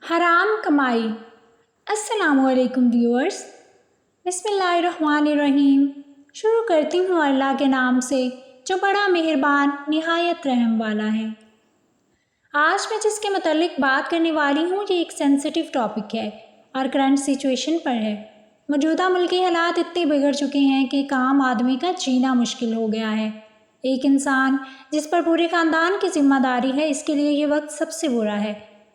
حرام کمائی۔ السلام علیکم ویورز، بسم اللہ الرحمن الرحیم۔ شروع کرتی ہوں اللہ کے نام سے جو بڑا مہربان نہایت رحم والا ہے۔ آج میں جس کے متعلق بات کرنے والی ہوں یہ ایک سینسٹیو ٹاپک ہے اور کرنٹ سچویشن پر ہے۔ موجودہ ملکی حالات اتنے بگڑ چکے ہیں کہ ایک عام آدمی کا جینا مشکل ہو گیا ہے۔ ایک انسان جس پر پورے خاندان کی ذمہ داری ہے، اس کے لیے یہ وقت سب سے برا ہے۔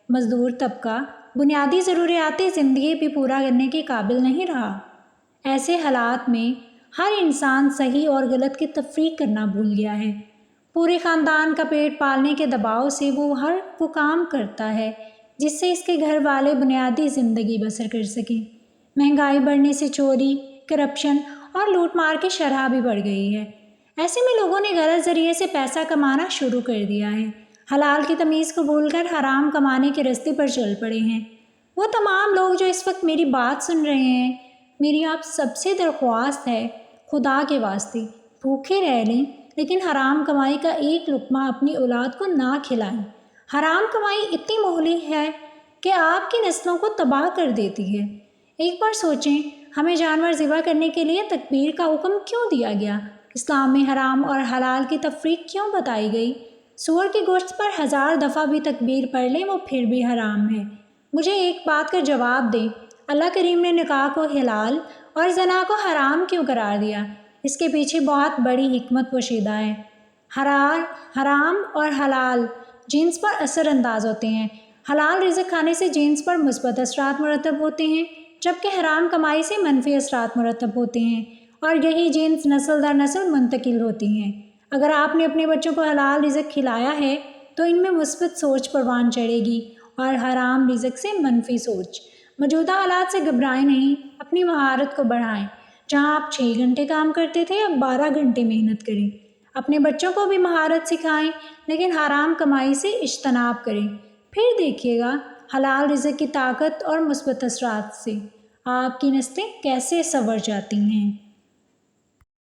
مزدور طبقہ بنیادی ضروریات زندگی بھی پورا کرنے کے قابل نہیں رہا۔ ایسے حالات میں ہر انسان صحیح اور غلط کی تفریق کرنا بھول گیا ہے۔ پورے خاندان کا پیٹ پالنے کے دباؤ سے وہ کام کرتا ہے جس سے اس کے گھر والے بنیادی زندگی بسر کر سکیں۔ مہنگائی بڑھنے سے چوری، کرپشن اور لوٹ مار کی شرح بھی بڑھ گئی ہے۔ ایسے میں لوگوں نے غلط ذریعے سے پیسہ کمانا شروع کر دیا ہے۔ حلال کی تمیز کو بھول کر حرام کمانے کے راستے پر چل پڑے ہیں۔ وہ تمام لوگ جو اس وقت میری بات سن رہے ہیں، میری آپ سب سے درخواست ہے، خدا کے واسطے بھوکے رہ لیں لیکن حرام کمائی کا ایک لقمہ اپنی اولاد کو نہ کھلائیں۔ حرام کمائی اتنی مہلک ہے کہ آپ کی نسلوں کو تباہ کر دیتی ہے۔ ایک بار سوچیں، ہمیں جانور ذبح کرنے کے لیے تکبیر کا حکم کیوں دیا گیا؟ اسلام میں حرام اور حلال کی تفریق کیوں بتائی گئی؟ سور کے گوشت پر 1000 دفعہ بھی تکبیر پڑھ لیں وہ پھر بھی حرام ہے۔ مجھے ایک بات کا جواب دیں، اللہ کریم نے نکاح کو حلال اور زنا کو حرام کیوں قرار دیا؟ اس کے پیچھے بہت بڑی حکمت پوشیدہ ہے۔ حرام اور حلال جنس پر اثر انداز ہوتے ہیں۔ حلال رزق کھانے سے جنس پر مثبت اثرات مرتب ہوتے ہیں جبکہ حرام کمائی سے منفی اثرات مرتب ہوتے ہیں، اور یہی جنس نسل در نسل منتقل ہوتی ہیں۔ اگر آپ نے اپنے بچوں کو حلال رزق کھلایا ہے تو ان میں مثبت سوچ پروان چڑھے گی اور حرام رزق سے منفی سوچ۔ موجودہ حالات سے گھبرائیں نہیں، اپنی مہارت کو بڑھائیں۔ جہاں آپ 6 گھنٹے کام کرتے تھے اب 12 گھنٹے محنت کریں۔ اپنے بچوں کو بھی مہارت سکھائیں لیکن حرام کمائی سے اجتناب کریں۔ پھر دیکھیے گا حلال رزق کی طاقت اور مثبت اثرات سے آپ کی نسلیں کیسے سنور جاتی ہیں۔